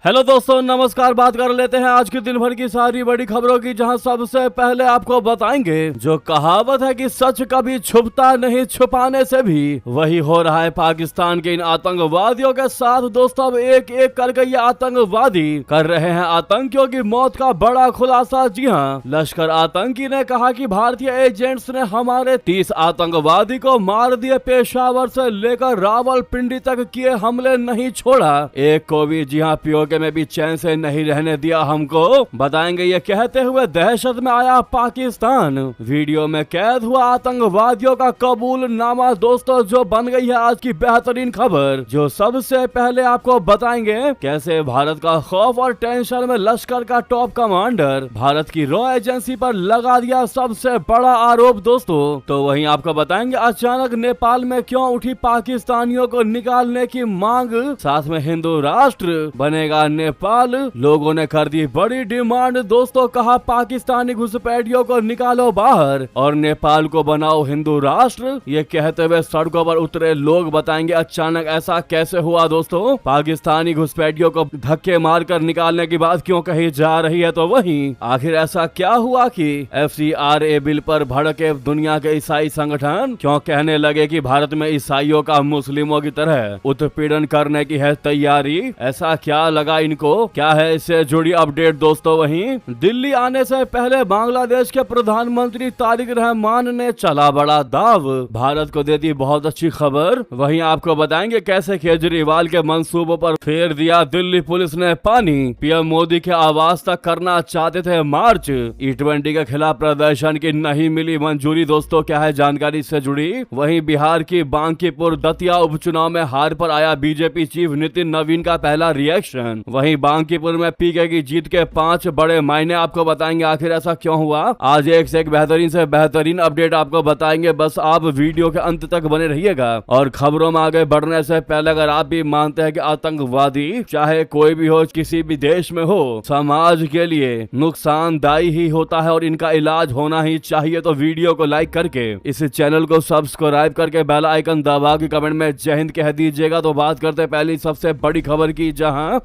Hello दोस्तों, नमस्कार। बात कर लेते हैं आज के दिन भर की सारी बड़ी खबरों की, जहां सबसे पहले आपको बताएंगे जो कहावत है कि सच कभी छुपता नहीं, छुपाने से भी। वही हो रहा है पाकिस्तान के इन आतंकवादियों के साथ। दोस्तों, अब एक एक करके ये आतंकवादी कर रहे हैं आतंकियों की मौत का बड़ा खुलासा। जी हाँ, लश्कर आतंकी ने कहा कि भारतीय एजेंट्स ने हमारे 30 आतंकवादी को मार दिए। पेशावर से लेकर रावलपिंडी तक किए हमले नहीं छोड़ा एक को भी। जी हाँ, पीओके में भी चैन से नहीं रहने दिया हमको। बताएंगे ये कहते हुए दहशत में आया पाकिस्तान। वीडियो में कैद हुआ आतंकवादियों का कबूलनामा। दोस्तों, जो बन गई है आज की बेहतरीन खबर, जो सबसे पहले आपको बताएंगे कैसे भारत का खौफ और टेंशन में लश्कर का टॉप कमांडर भारत की रॉ एजेंसी पर लगा दिया सबसे बड़ा आरोप। दोस्तों, तो वहीं आपको बताएंगे अचानक नेपाल में क्यों उठी पाकिस्तानियों को निकालने की मांग। साथ में हिंदू राष्ट्र बनेगा नेपाल। लोगों ने कर दी बड़ी डिमांड। दोस्तों, कहा पाकिस्तानी घुसपैठियों को निकालो बाहर और नेपाल को बनाओ हिंदू राष्ट्र। ये कहते हुए सड़कों पर उतरे लोग। बताएंगे अचानक ऐसा कैसे हुआ। दोस्तों, पाकिस्तानी घुसपैठियों को धक्के मारकर निकालने की बात क्यों कही जा रही है, तो वहीं आखिर ऐसा क्या हुआ कि FCRA बिल पर भड़के दुनिया के ईसाई संगठन क्यों कहने लगे कि भारत में ईसाइयों का मुस्लिमों की तरह उत्पीड़न करने की है तैयारी। ऐसा क्या लगा इनको, क्या है इससे जुड़ी अपडेट। दोस्तों, वहीं दिल्ली आने से पहले बांग्लादेश के प्रधानमंत्री तारिक रहमान ने चला बड़ा दाव। भारत को दे दी बहुत अच्छी खबर। वहीं आपको बताएंगे कैसे केजरीवाल के मंसूबों पर फेर दिया दिल्ली पुलिस ने पानी। पीएम मोदी के आवास तक करना चाहते थे मार्च। E20 के खिलाफ प्रदर्शन की नहीं मिली मंजूरी। दोस्तों, क्या है जानकारी इससे जुड़ी। वहीं बिहार की बांकीपुर दतिया उपचुनाव में हार पर आया बीजेपी चीफ नितिन नवीन का पहला रिएक्शन। वहीं बांकीपुर में पीके की जीत के 5 बड़े मायने आपको बताएंगे आखिर ऐसा क्यों हुआ। आज एक से एक बेहतरीन से बेहतरीन अपडेट आपको बताएंगे। बस आप वीडियो के अंत तक बने रहिएगा। और खबरों में आगे बढ़ने से पहले अगर आप भी मानते हैं कि आतंकवादी चाहे कोई भी हो, किसी भी देश में हो, समाज के लिए नुकसानदायी ही होता है और इनका इलाज होना ही चाहिए, तो वीडियो को लाइक करके इस चैनल को सब्सक्राइब करके बेल आइकन दबा के कमेंट में जय हिंद कह दीजिएगा। तो बात करते पहली सबसे बड़ी खबर की, जहां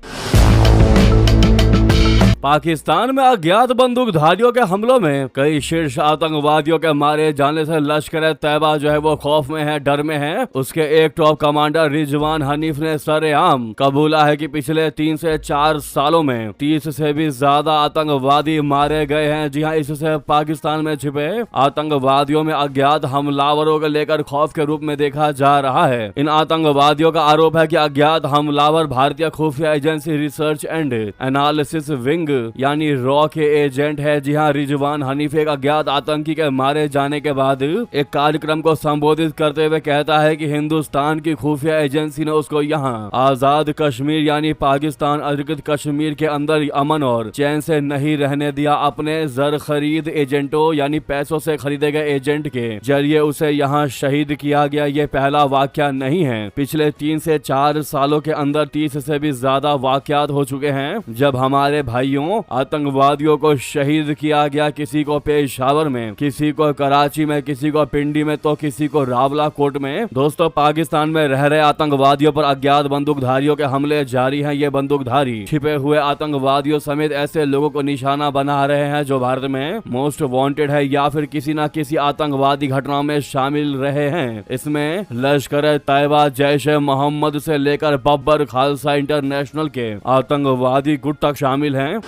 पाकिस्तान में अज्ञात बंदूकधारियों के हमलों में कई शीर्ष आतंकवादियों के मारे जाने से लश्कर तैयबा जो है वो खौफ में है, डर में है। उसके एक टॉप कमांडर रिजवान हनीफ ने सरेआम कबूला है कि पिछले 3 से 4 सालों में 30 से भी ज्यादा आतंकवादी मारे गए हैं। जी हाँ, इससे पाकिस्तान में छिपे आतंकवादियों में अज्ञात हमलावरों को लेकर खौफ के रूप में देखा जा रहा है। इन आतंकवादियों का आरोप है कि अज्ञात हमलावर भारतीय खुफिया agency research and analysis wing यानी रॉ के एजेंट है। जी हाँ, रिजवान हनीफ एक अज्ञात आतंकी के मारे जाने के बाद एक कार्यक्रम को संबोधित करते हुए कहता है कि हिंदुस्तान की खुफिया एजेंसी ने उसको यहाँ आजाद कश्मीर यानी पाकिस्तान अधिकृत कश्मीर के अंदर अमन और चैन से नहीं रहने दिया। अपने जर खरीद एजेंटों यानी पैसों से खरीदे गए एजेंट के जरिए उसे यहाँ शहीद किया गया। ये पहला वाकया नहीं है। पिछले 3 से 4 सालों के अंदर 30 से भी ज्यादा वाकयात हो चुके हैं जब हमारे भाइयों आतंकवादियों को शहीद किया गया। किसी को पेशावर में, किसी को कराची में, किसी को पिंडी में, तो किसी को रावलाकोट में। दोस्तों, पाकिस्तान में रह रहे आतंकवादियों पर अज्ञात बंदूकधारियों के हमले जारी हैं। ये बंदूकधारी छिपे हुए आतंकवादियों समेत ऐसे लोगों को निशाना बना रहे हैं जो भारत में मोस्ट वांटेड है या फिर किसी न किसी आतंकवादी घटनाओं में शामिल रहे हैं। इसमें लश्कर तैयबा, जैश ए मोहम्मद से लेकर बब्बर खालसा इंटरनेशनल के आतंकवादी गुट तक शामिल हैं।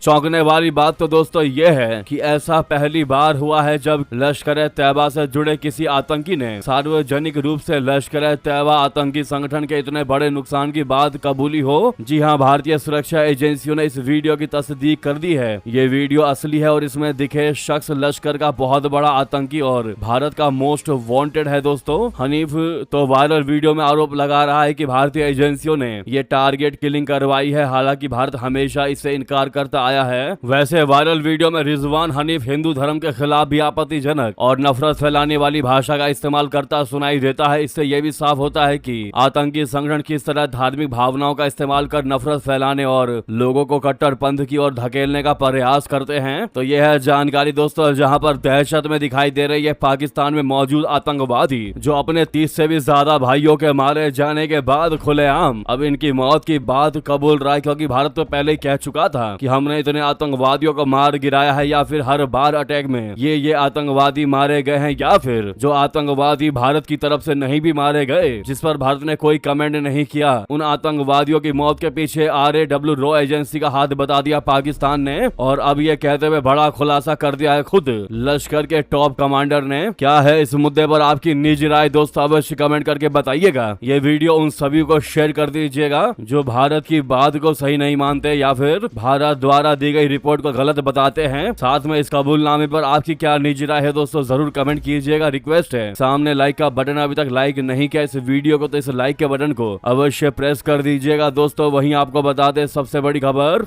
चौंकने वाली बात तो दोस्तों ये है कि ऐसा पहली बार हुआ है जब लश्कर तैयबा से जुड़े किसी आतंकी ने सार्वजनिक रूप से लश्कर तैयबा आतंकी संगठन के इतने बड़े नुकसान की बात कबूली हो। जी हाँ, भारतीय सुरक्षा एजेंसियों ने इस वीडियो की तस्दीक कर दी है। ये वीडियो असली है और इसमें दिखे शख्स लश्कर का बहुत बड़ा आतंकी और भारत का मोस्ट वांटेड है। दोस्तों, हनीफ तो वायरल वीडियो में आरोप लगा रहा है कि भारतीय एजेंसियों ने ये टारगेट किलिंग करवाई है। हालांकि भारत हमेशा इससे इनकार करता बताया है। वैसे वायरल वीडियो में रिजवान हनीफ हिंदू धर्म के खिलाफ भी आपत्तिजनक और नफरत फैलाने वाली भाषा का इस्तेमाल करता सुनाई देता है। इससे यह भी साफ होता है कि आतंकी संगठन किस तरह धार्मिक भावनाओं का इस्तेमाल कर नफरत फैलाने और लोगों को कट्टरपंथ की ओर धकेलने का प्रयास करते हैं। तो यह है जानकारी दोस्तों, जहां पर दहशत में दिखाई दे रही है पाकिस्तान में मौजूद आतंकवादी, जो अपने 30 से भी ज्यादा भाइयों के मारे जाने के बाद खुलेआम अब इनकी मौत की बात कबूल रहा है, क्योंकि भारत तो पहले ही कह चुका था कि हमने इतने आतंकवादियों को मार गिराया है, या फिर हर बार अटैक में ये आतंकवादी मारे गए हैं, या फिर जो आतंकवादी भारत की तरफ से नहीं भी मारे गए, जिस पर भारत ने कोई कमेंट नहीं किया, उन आतंकवादियों की मौत के पीछे RAW रॉ एजेंसी का हाथ बता दिया पाकिस्तान ने। और अब ये कहते हुए बड़ा खुलासा कर दिया है खुद लश्कर के टॉप कमांडर ने। क्या है इस मुद्दे पर आपकी निजी राय दोस्तों, अवश्य कमेंट करके बताइएगा। ये वीडियो उन सभी को शेयर कर दीजिएगा जो भारत की बात को सही नहीं मानते या फिर भारत द्वारा दी गई रिपोर्ट को गलत बताते हैं। साथ में इस कबूलनामे पर आपकी क्या निजी राय है दोस्तों, जरूर कमेंट कीजिएगा। रिक्वेस्ट है, सामने लाइक का बटन अभी तक लाइक नहीं किया इस वीडियो को, तो इस लाइक के बटन को अवश्य प्रेस कर दीजिएगा दोस्तों। वहीं आपको बता दें सबसे बड़ी खबर,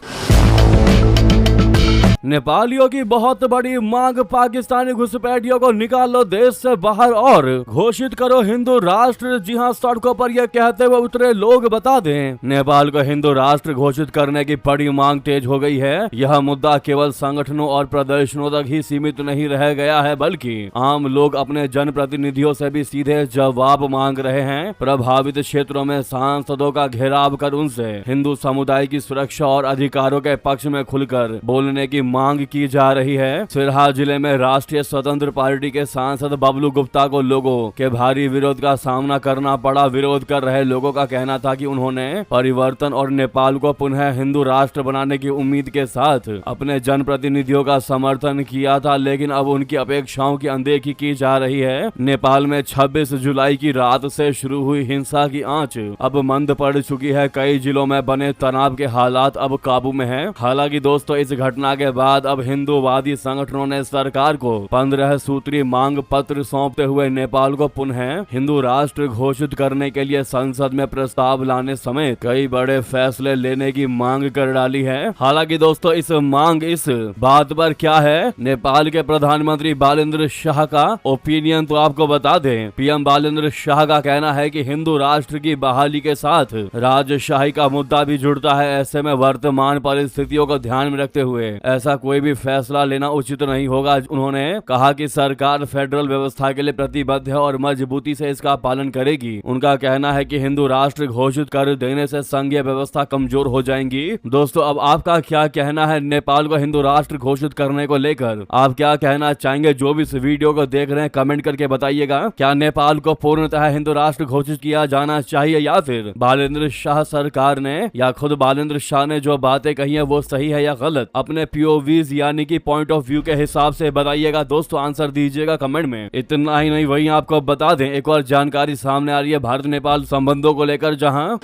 नेपालियों की बहुत बड़ी मांग, पाकिस्तानी घुसपैठियों को निकालो देश से बाहर और घोषित करो हिंदू राष्ट्र। जी हां, सड़कों पर यह कहते हुए उतरे लोग। बता दें, नेपाल को हिंदू राष्ट्र घोषित करने की बड़ी मांग तेज हो गई है। यह मुद्दा केवल संगठनों और प्रदर्शनों तक ही सीमित नहीं रह गया है, बल्कि आम लोग अपने जनप्रतिनिधियों से भी सीधे जवाब मांग रहे हैं। प्रभावित क्षेत्रों में सांसदों का घेराव कर उनसे हिंदू समुदाय की सुरक्षा और अधिकारों के पक्ष में खुलकर बोलने की मांग की जा रही है। सिरहा जिले में राष्ट्रीय स्वतंत्र पार्टी के सांसद बबलू गुप्ता को लोगों के भारी विरोध का सामना करना पड़ा। विरोध कर रहे लोगों का कहना था कि उन्होंने परिवर्तन और नेपाल को पुनः हिंदू राष्ट्र बनाने की उम्मीद के साथ अपने जनप्रतिनिधियों का समर्थन किया था, लेकिन अब उनकी अपेक्षाओं की अनदेखी की जा रही है। नेपाल में 26 जुलाई की रात से शुरू हुई हिंसा की आंच अब मंद पड़ चुकी है। कई जिलों में बने तनाव के हालात अब काबू में है। हालांकि दोस्तों, इस घटना के बाद अब हिंदूवादी संगठनों ने सरकार को 15 सूत्री मांग पत्र सौंपते हुए नेपाल को पुनः हिंदू राष्ट्र घोषित करने के लिए संसद में प्रस्ताव लाने समेत कई बड़े फैसले लेने की मांग कर डाली है। हालांकि दोस्तों, इस बात पर क्या है नेपाल के प्रधानमंत्री बालेंद्र शाह का ओपिनियन, तो आपको बता दें। पीएम बालेंद्र शाह का कहना है कि हिंदू राष्ट्र की बहाली के साथ राजशाही का मुद्दा भी जुड़ता है। ऐसे में वर्तमान परिस्थितियों को ध्यान में रखते हुए ऐसा कोई भी फैसला लेना उचित नहीं होगा। उन्होंने कहा कि सरकार फेडरल व्यवस्था के लिए प्रतिबद्ध है और मजबूती से इसका पालन करेगी। उनका कहना है कि हिंदू राष्ट्र घोषित कर देने से संघीय व्यवस्था कमजोर हो जाएंगी। दोस्तों, अब आपका क्या कहना है नेपाल को हिंदू राष्ट्र घोषित करने को लेकर? आप क्या कहना चाहेंगे? जो भी इस वीडियो को देख रहे हैं कमेंट करके बताइएगा। क्या नेपाल को पूर्णतः हिंदू राष्ट्र घोषित किया जाना चाहिए, या फिर बालेंद्र शाह सरकार ने या खुद बालेंद्र शाह ने जो बातें कही है वो सही है या गलत? अपने POVs यानी कि पॉइंट ऑफ व्यू के हिसाब से बताइएगा दोस्तों, आंसर दीजिएगा कमेंट में। इतना ही नहीं, वहीं आपको बता दें एक और जानकारी सामने आ रही है भारत नेपाल संबंधों को लेकर, जहां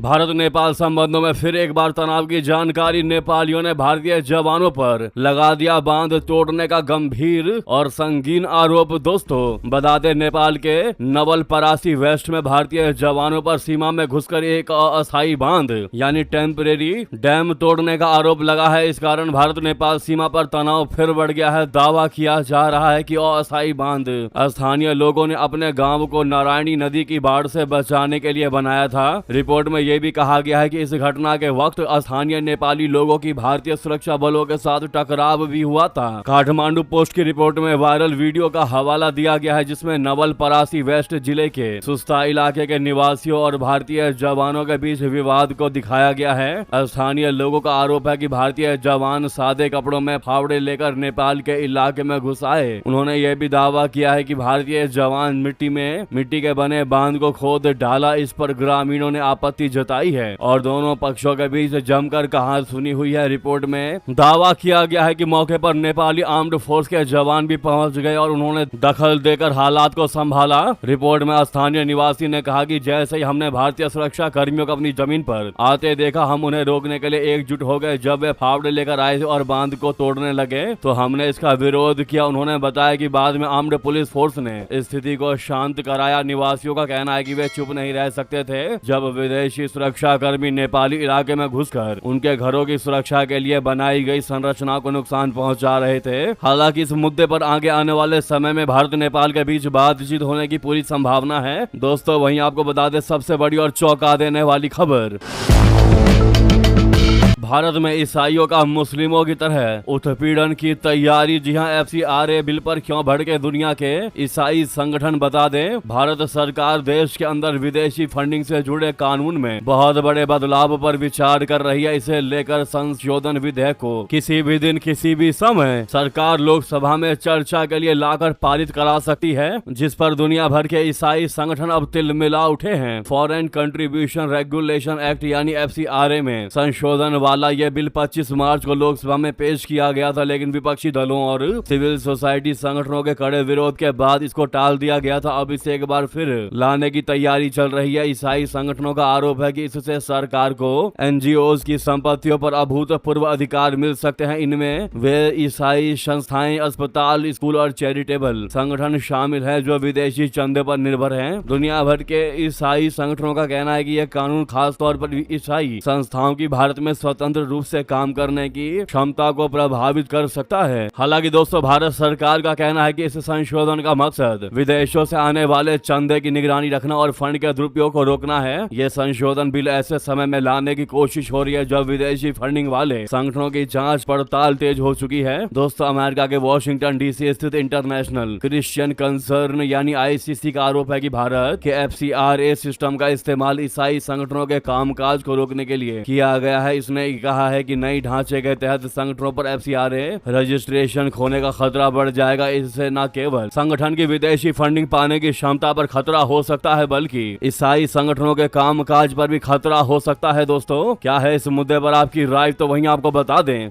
भारत नेपाल संबंधों में फिर एक बार तनाव की जानकारी। नेपालियों ने भारतीय जवानों पर लगा दिया बांध तोड़ने का गंभीर और संगीन आरोप। दोस्तों, बता दें, नेपाल के नवलपरासी वेस्ट में भारतीय जवानों पर सीमा में घुसकर एक अस्थायी बांध यानी टेम्परेरी डैम तोड़ने का आरोप लगा है। इस कारण भारत नेपाल सीमा पर तनाव फिर बढ़ गया है। दावा किया जा रहा है कि अस्थायी बांध स्थानीय लोगों ने अपने गाँव को नारायणी नदी की बाढ़ से बचाने के लिए बनाया था। रिपोर्ट में ये भी कहा गया है कि इस घटना के वक्त स्थानीय नेपाली लोगों की भारतीय सुरक्षा बलों के साथ टकराव भी हुआ था। काठमांडू पोस्ट की रिपोर्ट में वायरल वीडियो का हवाला दिया गया है, जिसमें नवलपरासी वेस्ट जिले के सुस्ता इलाके के निवासियों और भारतीय जवानों के बीच विवाद को दिखाया गया है। स्थानीय लोगों का आरोप है कि भारतीय जवान सादे कपड़ों में फावड़े लेकर नेपाल के इलाके में घुस आए। उन्होंने यह भी दावा किया है कि भारतीय जवान मिट्टी के बने बांध को खोद डाला। इस पर ग्रामीणों ने आपत्ति जताई है और दोनों पक्षों के बीच जमकर कहानी सुनी हुई है। रिपोर्ट में दावा किया गया है कि मौके पर नेपाली आर्म्ड फोर्स के जवान भी पहुंच गए और उन्होंने दखल देकर हालात को संभाला। रिपोर्ट में स्थानीय निवासी ने कहा कि जैसे ही हमने भारतीय सुरक्षा कर्मियों को अपनी जमीन पर आते देखा, हम उन्हें रोकने के लिए एकजुट हो गए। जब वे फावड़े लेकर आए और बांध को तोड़ने लगे तो हमने इसका विरोध किया। उन्होंने बताया कि बाद में आर्म्ड पुलिस फोर्स ने स्थिति को शांत कराया। निवासियों का कहना है कि वे चुप नहीं रह सकते थे जब विदेशी सुरक्षा कर्मी नेपाली इलाके में घुसकर उनके घरों की सुरक्षा के लिए बनाई गई संरचना को नुकसान पहुंचा रहे थे। हालांकि इस मुद्दे पर आगे आने वाले समय में भारत नेपाल के बीच बातचीत होने की पूरी संभावना है। दोस्तों वहीं आपको बता दें सबसे बड़ी और चौंका देने वाली खबर, भारत में ईसाइयों का मुस्लिमों की तरह उत्पीड़न की तैयारी। जी हां, FCRA बिल पर क्यों भड़के दुनिया के ईसाई संगठन, बता दें भारत सरकार देश के अंदर विदेशी फंडिंग से जुड़े कानून में बहुत बड़े बदलाव पर विचार कर रही है। इसे लेकर संशोधन विधेयक को किसी भी दिन किसी भी समय सरकार लोकसभा में चर्चा के लिए लाकर पारित करा सकती है, जिस पर दुनिया भर के ईसाई संगठन अब तिलमिला उठे हैं। फॉरेन कंट्रीब्यूशन रेगुलेशन एक्ट यानी FCRA में संशोधन वाला ये बिल 25 मार्च को लोकसभा में पेश किया गया था, लेकिन विपक्षी दलों और सिविल सोसाइटी संगठनों के कड़े विरोध के बाद इसको टाल दिया गया था। अब इसे एक बार फिर लाने की तैयारी चल रही है। ईसाई संगठनों का आरोप है कि इससे सरकार को NGOs की संपत्तियों पर अभूतपूर्व अधिकार मिल सकते हैं। इनमें वे ईसाई संस्थाएं, अस्पताल, स्कूल और चैरिटेबल संगठन शामिल है जो विदेशी चंदे पर निर्भर हैं। दुनिया भर के ईसाई संगठनों का कहना है कि यह कानून खास तौर पर ईसाई संस्थाओं की भारत में स्वतंत्र रूप से काम करने की क्षमता को प्रभावित कर सकता है। हालांकि दोस्तों भारत सरकार का कहना है कि इस संशोधन का मकसद विदेशों से आने वाले चंदे की निगरानी रखना और फंड के दुरुपयोग को रोकना है। यह संशोधन बिल ऐसे समय में लाने की कोशिश हो रही है जब विदेशी फंडिंग वाले संगठनों की जांच पड़ताल तेज हो चुकी है। दोस्तों अमेरिका के वॉशिंगटन DC स्थित इंटरनेशनल क्रिश्चियन कंसर्न यानी ICC का आरोप है कि भारत के FCRA सिस्टम का इस्तेमाल ईसाई संगठनों के कामकाज को रोकने के लिए किया गया है। इसने कहा है कि नई ढांचे के तहत संगठनों पर FCRA रजिस्ट्रेशन खोने का खतरा बढ़ जाएगा। इससे न केवल संगठन की विदेशी फंडिंग पाने की क्षमता पर खतरा हो सकता है बल्कि ईसाई संगठनों के कामकाज पर भी खतरा हो सकता है। दोस्तों क्या है इस मुद्दे पर आपकी राय, तो वहीं आपको बता दें।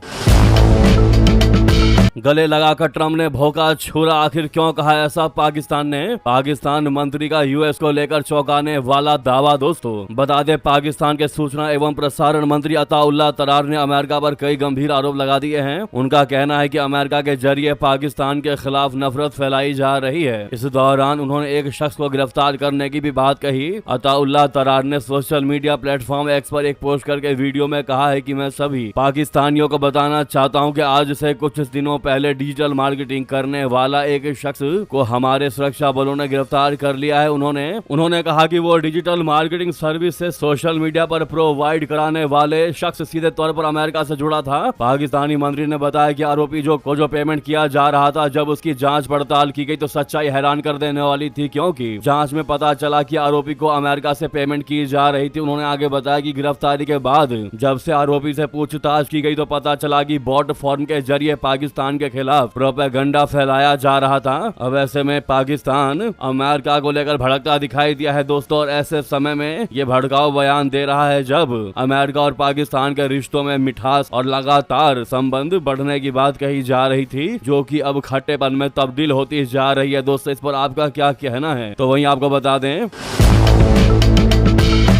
गले लगाकर ट्रम्प ने भौंका छुरा, आखिर क्यों कहा ऐसा पाकिस्तान ने? पाकिस्तान मंत्री का US को लेकर चौंकाने वाला दावा। दोस्तों बता दें पाकिस्तान के सूचना एवं प्रसारण मंत्री अताउल्लाह तरार ने अमेरिका पर कई गंभीर आरोप लगा दिए हैं। उनका कहना है कि अमेरिका के जरिए पाकिस्तान के खिलाफ नफरत फैलाई जा रही है। इस दौरान उन्होंने एक शख्स को गिरफ्तार करने की भी बात कही। अताउल्लाह तरार ने सोशल मीडिया प्लेटफॉर्म X पर एक पोस्ट करके वीडियो में कहा है कि मैं सभी पाकिस्तानियों को बताना चाहता हूँ कि आज से कुछ दिनों पहले डिजिटल मार्केटिंग करने वाला एक शख्स को हमारे सुरक्षा बलों ने गिरफ्तार कर लिया है। उन्होंने कहा कि वो डिजिटल मार्केटिंग सर्विस से सोशल मीडिया पर प्रोवाइड कराने वाले शख्स सीधे तौर पर अमेरिका से जुड़ा था। पाकिस्तानी मंत्री ने बताया कि आरोपी जो पेमेंट किया जा रहा था, जब उसकी जांच पड़ताल की गई तो सच्चाई हैरान कर देने वाली थी, क्योंकि जांच में पता चला कि आरोपी को अमेरिका से पेमेंट की जा रही थी। उन्होंने आगे बताया कि गिरफ्तारी के बाद जब से आरोपी से पूछताछ की गई तो पता चला कि बॉट फॉर्म के जरिए पाकिस्तान के खिलाफ प्रोपेगेंडा फैलाया जा रहा था। अब ऐसे में पाकिस्तान अमेरिका को लेकर भड़कता दिखाई दिया है दोस्तों, और ऐसे समय में ये भड़काऊ बयान दे रहा है जब अमेरिका और पाकिस्तान के रिश्तों में मिठास और लगातार संबंध बढ़ने की बात कही जा रही थी, जो कि अब खट्टेपन में तब्दील होती जा रही है। दोस्तों इस पर आपका क्या कहना है, तो वहीं आपको बता दें।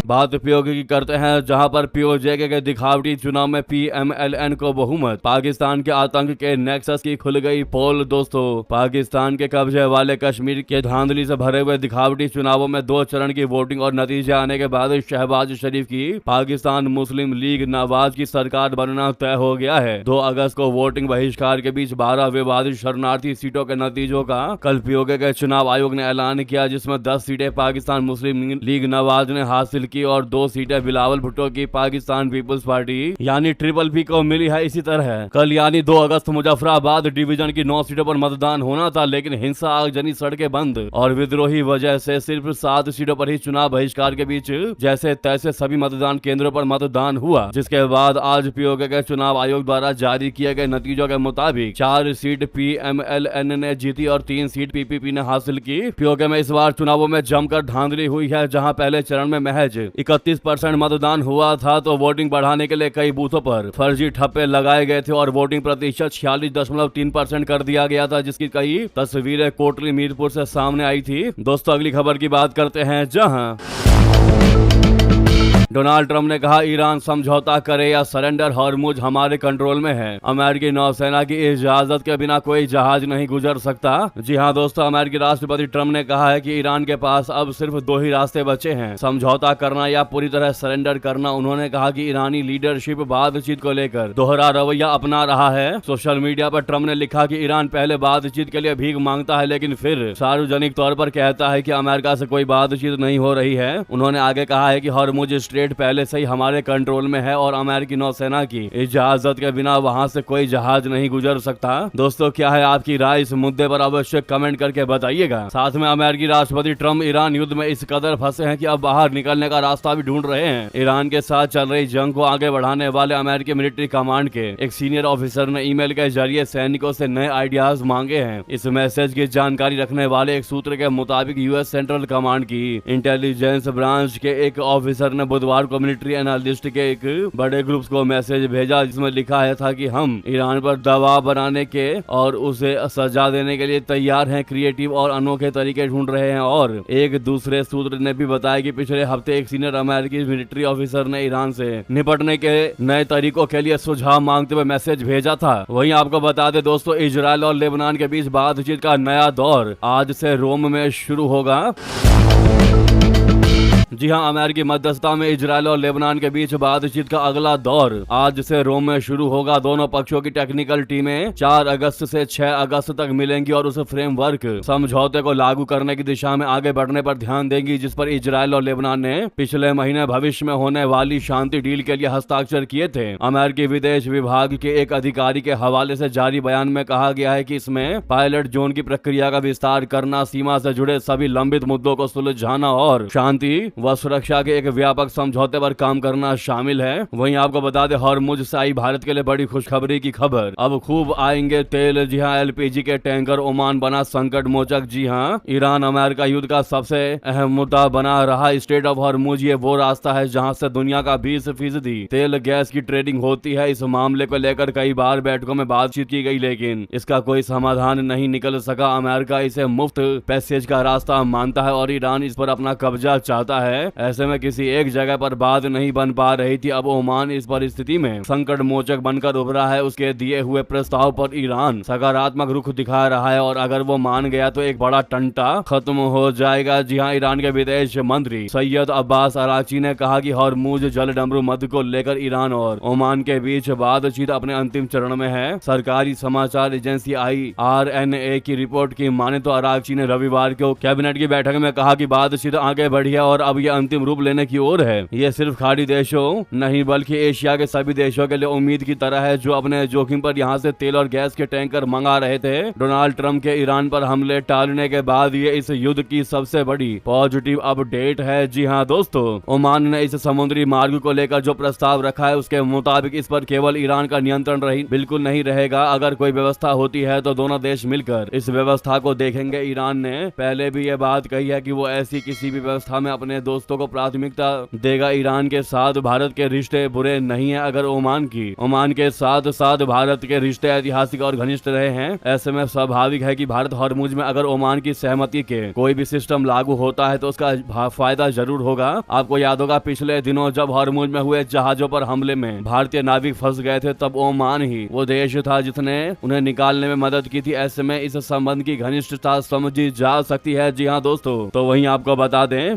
बात पीओके की करते हैं, जहां पर पीओजे के दिखावटी चुनाव में PMLN को बहुमत। पाकिस्तान के आतंक के नेक्सस की खुल गई पोल। दोस्तों पाकिस्तान के कब्जे वाले कश्मीर के धांधली से भरे हुए दिखावटी चुनावों में 2 चरण की वोटिंग और नतीजे आने के बाद शहबाज शरीफ की पाकिस्तान मुस्लिम लीग नवाज की सरकार बनना तय हो गया है। 2 अगस्त को वोटिंग बहिष्कार के बीच 12 विवादित शरणार्थी सीटों के नतीजों का कल पीओके के चुनाव आयोग ने ऐलान किया, जिसमें 10 सीटें पाकिस्तान मुस्लिम लीग नवाज ने हासिल की और 2 सीटें बिलावल भुट्टो की पाकिस्तान पीपुल्स पार्टी यानी PPP को मिली है। इसी तरह कल यानी 2 अगस्त मुजफ्फराबाद डिवीजन की 9 सीटों पर मतदान होना था, लेकिन हिंसा, आगजनी, सड़कें बंद और विद्रोही वजह से सिर्फ 7 सीटों पर ही चुनाव बहिष्कार के बीच जैसे तैसे सभी मतदान केंद्रों पर मतदान हुआ। जिसके बाद आज पीओके के चुनाव आयोग द्वारा जारी किए गए नतीजों के मुताबिक 4 सीट PMLN ने जीती और 3 सीट PPP ने हासिल की। पीओके में इस बार चुनावों में जमकर धांधली हुई है, जहां पहले चरण में महज 31% मतदान हुआ था तो वोटिंग बढ़ाने के लिए कई बूथों पर फर्जी ठप्पे लगाए गए थे और वोटिंग प्रतिशत 46.3% कर दिया गया था, जिसकी कई तस्वीरें कोटली मीरपुर से सामने आई थी। दोस्तों अगली खबर की बात करते हैं, जहां डोनाल्ड ट्रंप ने कहा ईरान समझौता करे या सरेंडर, हॉर्मुज हमारे कंट्रोल में है। अमेरिकी नौसेना की इजाजत के बिना कोई जहाज नहीं गुजर सकता। जी हाँ दोस्तों, अमेरिकी राष्ट्रपति ट्रंप ने कहा है कि ईरान के पास अब सिर्फ 2 ही रास्ते बचे हैं, समझौता करना या पूरी तरह सरेंडर करना। उन्होंने कहा कि ईरानी लीडरशिप बातचीत को लेकर दोहरा रवैया अपना रहा है। सोशल मीडिया पर ट्रंप ने लिखा कि ईरान पहले बातचीत के लिए भीख मांगता है, लेकिन फिर सार्वजनिक तौर पर कहता है कि अमेरिका से कोई बातचीत नहीं हो रही है। उन्होंने आगे कहा है कि हॉर्मुज स्ट्रेट पहले से ही हमारे कंट्रोल में है और अमेरिकी नौसेना की इजाजत के बिना वहां से कोई जहाज नहीं गुजर सकता। दोस्तों, क्या है आपकी राय इस मुद्दे पर? अवश्य कमेंट करके बताइएगा। साथ में अमेरिकी राष्ट्रपति ट्रंप ईरान युद्ध में इस कदर फंसे हैं कि अब बाहर निकलने का रास्ता भी ढूंढ रहे हैं। ईरान के साथ चल रही जंग को आगे बढ़ाने वाले अमेरिकी मिलिट्री कमांड के एक सीनियर ऑफिसर ने ईमेल के जरिए सैनिकों से नए आइडियाज मांगे हैं। इस मैसेज की जानकारी रखने वाले एक सूत्र के मुताबिक यूएस सेंट्रल कमांड की इंटेलिजेंस ब्रांच के एक ऑफिसर ने बुधवार को मिलिट्री एनालिस्ट के एक बड़े ग्रुप को मैसेज भेजा, जिसमें लिखा है था कि हम ईरान पर दबाव बनाने के और उसे सजा देने के लिए तैयार हैं, क्रिएटिव और अनोखे तरीके ढूंढ रहे हैं। और एक दूसरे सूत्र ने भी बताया कि पिछले हफ्ते एक सीनियर अमेरिकी मिलिट्री ऑफिसर ने ईरान से निपटने के नए तरीकों के लिए सुझाव मांगते हुए मैसेज भेजा था। वहीं आपको बता दें दोस्तों, इजराइल और लेबनान के बीच बातचीत का नया दौर आज से रोम में शुरू होगा। जी हां, अमेरिकी मध्यस्थता में इजराइल और लेबनान के बीच बातचीत का अगला दौर आज से रोम में शुरू होगा। दोनों पक्षों की टेक्निकल टीमें 4 अगस्त से 6 अगस्त तक मिलेंगी और उस फ्रेमवर्क समझौते को लागू करने की दिशा में आगे बढ़ने पर ध्यान देंगी, जिस पर इजराइल और लेबनान ने पिछले महीने भविष्य में होने वाली शांति डील के लिए हस्ताक्षर किए थे। अमेरिकी विदेश विभाग के एक अधिकारी के हवाले से जारी बयान में कहा गया है कि इसमें पायलट जोन की प्रक्रिया का विस्तार करना, सीमा से जुड़े सभी लंबित मुद्दों को सुलझाना और शांति व सुरक्षा के एक व्यापक समझौते पर काम करना शामिल है। वहीं आपको बता दें, हॉर्मुज से आई भारत के लिए बड़ी खुशखबरी की खबर। अब खूब आएंगे तेल। जी हां, एलपीजी के टैंकर ओमान बना संकट मोचक। जी हां, ईरान अमेरिका युद्ध का सबसे अहम मुद्दा बना रहा स्ट्रेट ऑफ हॉर्मुज। ये वो रास्ता है जहां से दुनिया का 20% तेल गैस की ट्रेडिंग होती है। इस मामले को लेकर कई बार बैठकों में बातचीत की गई, लेकिन इसका कोई समाधान नहीं निकल सका। अमेरिका इसे मुफ्त पैसेज का रास्ता मानता है और ईरान इस पर अपना कब्जा चाहता है। ऐसे में किसी एक जगह पर बात नहीं बन पा रही थी। अब ओमान इस परिस्थिति में संकट मोचक बनकर उभरा है। उसके दिए हुए प्रस्ताव पर ईरान सकारात्मक रुख दिखा रहा है और अगर वो मान गया तो एक बड़ा टंटा खत्म हो जाएगा। जी हां, ईरान के विदेश मंत्री सैयद अब्बास अराक्ची ने कहा कि हॉर्मुज जलडमरू मध्य को लेकर ईरान और ओमान के बीच बातचीत अपने अंतिम चरण में है। सरकारी समाचार एजेंसी IRNA की रिपोर्ट की माने तो अराक्ची ने रविवार को कैबिनेट की बैठक में कहा कि बातचीत आगे बढ़ी है और अब यह अंतिम रूप लेने की ओर है। ये सिर्फ खाड़ी देशों नहीं बल्कि एशिया के सभी देशों के लिए उम्मीद की तरह है, जो अपने जोखिम पर यहाँ से तेल और गैस के टैंकर मंगा रहे थे। डोनाल्ड ट्रंप के ईरान पर हमले टालने के बाद ये इस युद्ध की सबसे बड़ी पॉजिटिव अपडेट है। जी हाँ दोस्तों, ओमान ने इस समुद्री मार्ग को लेकर जो प्रस्ताव रखा है उसके मुताबिक इस पर केवल ईरान का नियंत्रण बिल्कुल नहीं रहेगा। अगर कोई व्यवस्था होती है तो दोनों देश मिलकर इस व्यवस्था को देखेंगे। ईरान ने पहले भी ये बात कही है कि वो ऐसी किसी भी व्यवस्था में अपने दोस्तों को प्राथमिकता देगा। ईरान के साथ भारत के रिश्ते बुरे नहीं है। अगर ओमान के साथ साथ भारत के रिश्ते ऐतिहासिक और घनिष्ठ रहे हैं, ऐसे में स्वाभाविक है कि भारत हॉर्मुज में अगर ओमान की सहमति के कोई भी सिस्टम लागू होता है तो उसका फायदा जरूर होगा। आपको याद होगा पिछले दिनों जब हॉर्मुज में हुए जहाजों पर हमले में भारतीय नाविक फंस गए थे, तब ओमान ही वो देश था जिसने उन्हें निकालने में मदद की थी। ऐसे में इस संबंध की घनिष्ठता समझी जा सकती है। जी हाँ दोस्तों, तो वहीं आपको बता दें,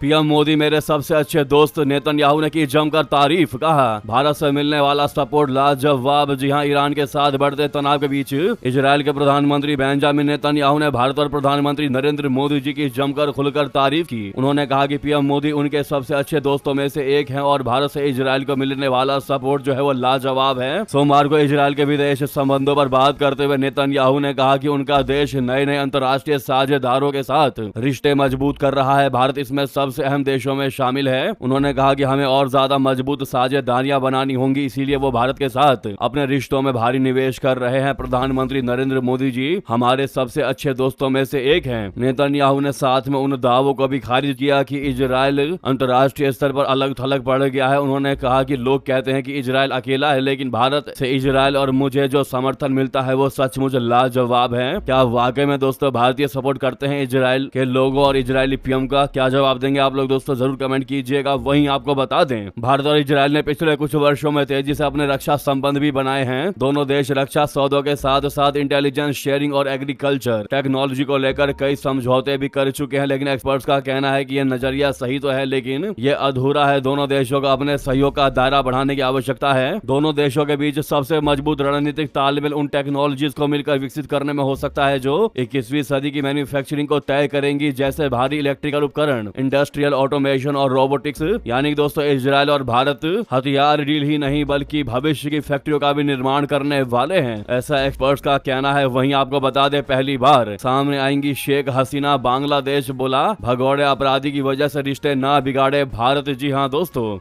पीएम मोदी मेरे सबसे अच्छे दोस्त। नेतन्याहू ने की जमकर तारीफ, कहा भारत से मिलने वाला सपोर्ट लाजवाब। जी हां, ईरान के साथ बढ़ते तनाव के बीच इजराइल के प्रधानमंत्री बेंजामिन नेतन्याहू ने भारत और प्रधानमंत्री नरेंद्र मोदी जी की जमकर खुलकर तारीफ की। उन्होंने कहा कि पीएम मोदी उनके सबसे अच्छे दोस्तों में से एक हैं और भारत से इजराइल को मिलने वाला सपोर्ट जो है वो लाजवाब है। सोमवार को इजराइल के विदेश संबंधों पर बात करते हुए नेतन्याहू ने कहा कि उनका देश नए नए अंतर्राष्ट्रीय साझेदारों के साथ रिश्ते मजबूत कर रहा है। भारत इसमें सबसे अहम देशों में शामिल है। उन्होंने कहा कि हमें और ज्यादा मजबूत साझेदारियां बनानी होंगी, इसीलिए वो भारत के साथ अपने रिश्तों में भारी निवेश कर रहे हैं। प्रधानमंत्री नरेंद्र मोदी जी हमारे सबसे अच्छे दोस्तों में से एक हैं। नेतन्याहू ने साथ में उन दावों को भी खारिज किया कि इजराइल अंतर्राष्ट्रीय स्तर पर अलग थलग पड़ गया है। उन्होंने कहा कि लोग कहते हैं कि इजराइल अकेला है, लेकिन भारत से इजराइल और मुझे जो समर्थन मिलता है वो सचमुच लाजवाब है। क्या वाकई में दोस्तों भारतीय सपोर्ट करते हैं इजराइल के लोगों और इजरायली पीएम का? क्या जवाब देंगे आप लोग दोस्तों जरूर कमेंट कीजिएगा। वहीं आपको बता दें, भारत और इजराइल ने पिछले कुछ वर्षों में तेजी से अपने रक्षा संबंध भी बनाए हैं। दोनों देश रक्षा सौदों के साथ साथ इंटेलिजेंस शेयरिंग और एग्रीकल्चर टेक्नोलॉजी को लेकर कई समझौते भी कर चुके हैं। लेकिन एक्सपर्ट्स का कहना है कि यह नजरिया सही तो है, लेकिन ये अधूरा है। दोनों देशों को अपने सहयोग का दायरा बढ़ाने की आवश्यकता है। दोनों देशों के बीच सबसे मजबूत रणनीतिक तालमेल उन टेक्नोलॉजीज को मिलकर विकसित करने में हो सकता है जो 21वीं सदी की मैन्युफैक्चरिंग को तय करेंगी, जैसे भारी इलेक्ट्रिकल उपकरण, इंडस्ट्रियल ऑटोमेशन और रोबोटिक्स। यानी दोस्तों इजराइल और भारत हथियार डील ही नहीं बल्कि भविष्य की फैक्ट्रियों का भी निर्माण करने वाले हैं, ऐसा एक्सपर्ट्स का कहना है। वहीं आपको बता दें, पहली बार सामने आएंगी शेख हसीना। बांग्लादेश बोला भगोड़े अपराधी की वजह से रिश्ते ना बिगाड़े भारत। जी हाँ दोस्तों,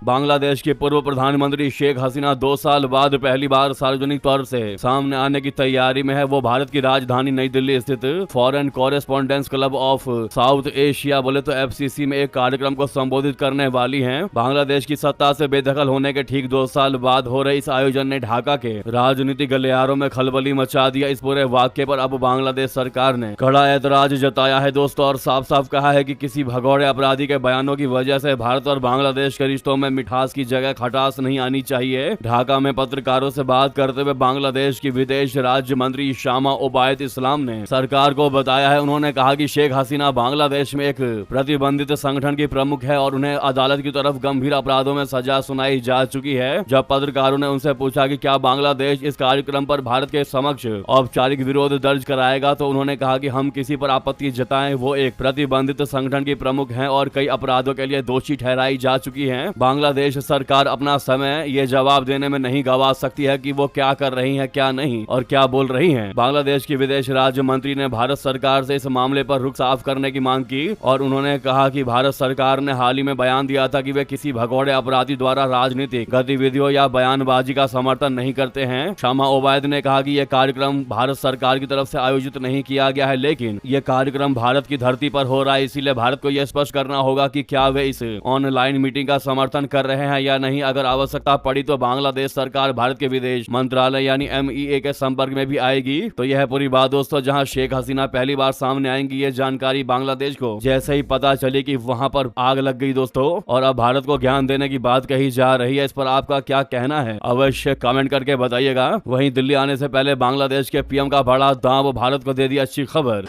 बांग्लादेश के पूर्व प्रधानमंत्री शेख हसीना 2 साल बाद पहली बार सार्वजनिक तौर से सामने आने की तैयारी में है। वो भारत की राजधानी नई दिल्ली स्थित foreign correspondence club of south Asia बोले तो FCC में एक कार्यक्रम को संबोधित करने वाली हैं। बांग्लादेश की सत्ता से बेदखल होने के ठीक 2 साल बाद हो रहे इस आयोजन ने ढाका के राजनीतिक गलियारों में खलबली मचा दिया। इस पूरे वाक्य पर अब बांग्लादेश सरकार ने कड़ा ऐतराज जताया है दोस्तों, और साफ साफ कहा है कि किसी भगोड़े अपराधी के बयानों की वजह से भारत और बांग्लादेश के रिश्तों में मिठास की जगह खटास नहीं आनी चाहिए। ढाका में पत्रकारों से बात करते हुए बांग्लादेश की विदेश राज्य मंत्री शामा ओबायद इस्लाम ने सरकार को बताया है। उन्होंने कहा कि शेख हसीना बांग्लादेश में एक प्रतिबंधित संगठन की प्रमुख है और उन्हें अदालत की तरफ गंभीर अपराधों में सजा सुनाई जा चुकी है। जब पत्रकारों ने उनसे पूछा कि क्या बांग्लादेश इस कार्यक्रम पर भारत के समक्ष औपचारिक विरोध दर्ज कराएगा, तो उन्होंने कहा कि हम किसी पर आपत्ति जताएं। वो एक प्रतिबंधित संगठन की प्रमुख हैं और कई अपराधों के लिए दोषी ठहराई जा चुकी हैं। बांग्लादेश सरकार अपना समय ये जवाब देने में नहीं गवा सकती है कि वो क्या कर रही है, क्या नहीं और क्या बोल रही हैं। बांग्लादेश की विदेश राज्य मंत्री ने भारत सरकार से इस मामले पर रुख साफ करने की मांग की और उन्होंने कहा कि भारत सरकार ने हाल ही में बयान दिया था कि वे किसी भगोड़े अपराधी द्वारा राजनीतिक गतिविधियों या बयानबाजी का समर्थन नहीं करते हैं। शामा ओबायद ने कहा कि यह कार्यक्रम भारत सरकार की तरफ से आयोजित नहीं किया गया है, लेकिन यह कार्यक्रम भारत की धरती पर हो रहा है, इसीलिए भारत को यह स्पष्ट करना होगा कि क्या वे इस ऑनलाइन मीटिंग का समर्थन कर रहे हैं या नहीं। अगर आवश्यकता पड़ी तो बांग्लादेश सरकार भारत के विदेश मंत्रालय यानी MEA के संपर्क में भी आएगी। तो यह पूरी बात दोस्तों, जहां शेख हसीना पहली बार सामने आएंगी, ये जानकारी बांग्लादेश को जैसे ही पता चली कि वहां पर आग लग गई दोस्तों, और अब भारत को ज्ञान देने की बात कही जा रही है। इस पर आपका क्या कहना है, अवश्य कमेंट करके बताइएगा। वहीं दिल्ली आने से पहले बांग्लादेश के PM का बड़ा दांव, भारत को दे दी अच्छी खबर।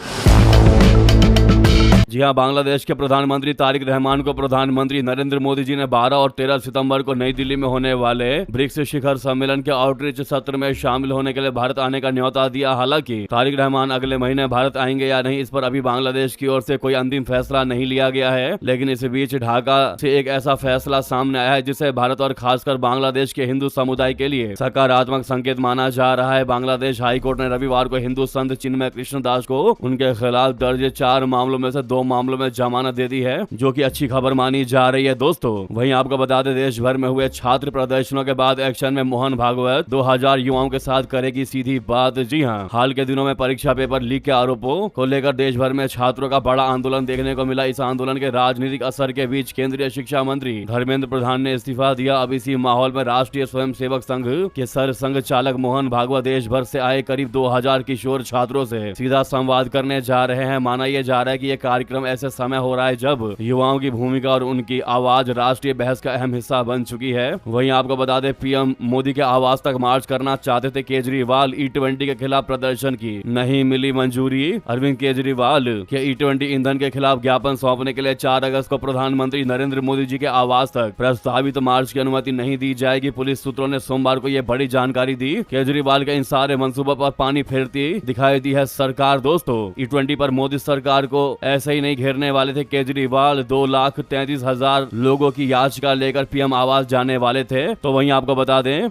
जी हाँ, बांग्लादेश के प्रधानमंत्री तारिक रहमान को प्रधानमंत्री नरेंद्र मोदी जी ने 12 और 13 सितंबर को नई दिल्ली में होने वाले ब्रिक्स शिखर सम्मेलन के आउटरीच सत्र में शामिल होने के लिए भारत आने का न्योता दिया। हालांकि तारिक रहमान अगले महीने भारत आएंगे या नहीं, इस पर अभी बांग्लादेश की ओर से कोई अंतिम फैसला नहीं लिया गया है। लेकिन इस बीच ढाका से एक ऐसा फैसला सामने आया है जिसे भारत और खासकर बांग्लादेश के हिंदू समुदाय के लिए सकारात्मक संकेत माना जा रहा है। बांग्लादेश हाईकोर्ट ने रविवार को हिंदू संत चिन्मय कृष्ण दास को उनके खिलाफ दर्ज 4 मामलों में से 2 मामलों में जमानत दे दी है, जो कि अच्छी खबर मानी जा रही है दोस्तों। वहीं आपको बता दें, देश भर में हुए छात्र प्रदर्शनों के बाद एक्शन में मोहन भागवत 2000 युवाओं के साथ करेगी सीधी बात। जी हां, हाल के दिनों में परीक्षा पेपर लीक के आरोपों को लेकर देश भर में छात्रों का बड़ा आंदोलन देखने को मिला। इस आंदोलन के राजनीतिक असर के बीच केंद्रीय शिक्षा मंत्री धर्मेंद्र प्रधान ने इस्तीफा दिया। अब इसी माहौल में राष्ट्रीय स्वयंसेवक संघ के सर संघ चालक मोहन भागवत देश भर से आए करीब 2000 किशोर छात्रों से सीधा संवाद करने जा रहे हैं। माना यह जा रहा है कि यह कार्यक्रम ऐसे समय हो रहा है जब युवाओं की भूमिका और उनकी आवाज राष्ट्रीय बहस का अहम हिस्सा बन चुकी है। वहीं आपको बता दें, PM मोदी के आवास तक मार्च करना चाहते थे केजरीवाल। E20 के खिलाफ प्रदर्शन की नहीं मिली मंजूरी। अरविंद केजरीवाल के E20 ईंधन के खिलाफ ज्ञापन सौंपने के लिए 4 अगस्त को प्रधानमंत्री नरेंद्र मोदी जी के आवास तक प्रस्तावित मार्च की अनुमति नहीं दी जाएगी। पुलिस सूत्रों ने सोमवार को यह बड़ी जानकारी दी। केजरीवाल के इन सारे मंसूबों पर पानी फेरती दिखाई दी है सरकार दोस्तों। E20 पर मोदी सरकार को ऐसे ही नहीं घेरने वाले थे केजरीवाल। 2,33,000 लोगों की याचिका लेकर PM आवास जाने वाले थे। तो वहीं आपको बता दें,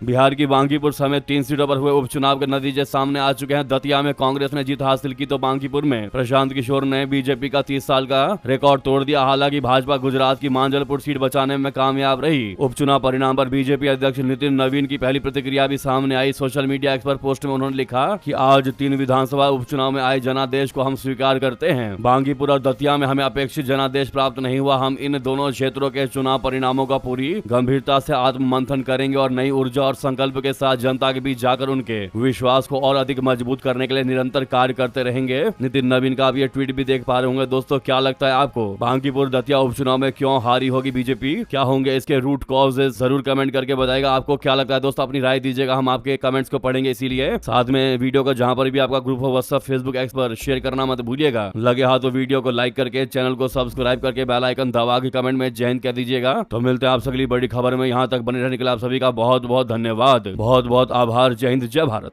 बिहार की बांकीपुर समेत 3 सीटों पर हुए उपचुनाव के नतीजे सामने आ चुके हैं। दतिया में कांग्रेस ने जीत हासिल की तो बांकीपुर में प्रशांत किशोर ने बीजेपी का 30 साल का रिकॉर्ड तोड़ दिया। हालांकि भाजपा गुजरात की मांजलपुर सीट बचाने में कामयाब रही। उपचुनाव परिणाम पर बीजेपी अध्यक्ष नितिन नवीन की पहली प्रतिक्रिया भी सामने आई। सोशल मीडिया एक्स पर पोस्ट में उन्होंने लिखा कि आज 3 विधानसभा उपचुनाव में आए जनादेश को हम स्वीकार करते हैं। बांकीपुर और दतिया में हमें अपेक्षित जनादेश प्राप्त नहीं हुआ। हम इन दोनों क्षेत्रों के चुनाव परिणामों का पूरी गंभीरता से आत्म मंथन करेंगे और नई ऊर्जा और संकल्प के साथ जनता के बीच जाकर उनके विश्वास को और अधिक मजबूत करने के लिए निरंतर कार्य करते रहेंगे। नितिन नवीन का आप ये ट्वीट भी देख पा रहे होंगे। दोस्तों क्या लगता है आपको, बांकीपुर दतिया उपचुनाव में क्यों हारी होगी बीजेपी? क्या होंगे इसके रूट कॉजेज? जरूर कमेंट करके बताएगा। आपको क्या लगता है दोस्तों, अपनी राय दीजिएगा, हम आपके कमेंट्स को पढ़ेंगे। इसीलिए साथ में वीडियो को जहां पर भी आपका ग्रुप हो, व्हाट्सएप, फेसबुक, एक्स पर शेयर करना मत भूलिएगा। लगे हाथ तो वीडियो को लाइक करके, चैनल को सब्सक्राइब करके, बेल आइकन दबा के कमेंट में जय हिंद कह दीजिएगा। तो मिलते हैं आप अगली बड़ी खबर में। यहाँ तक बने रहने के लिए आप सभी का बहुत बहुत धन्यवाद, बहुत बहुत आभार। जय हिंद, जय भारत।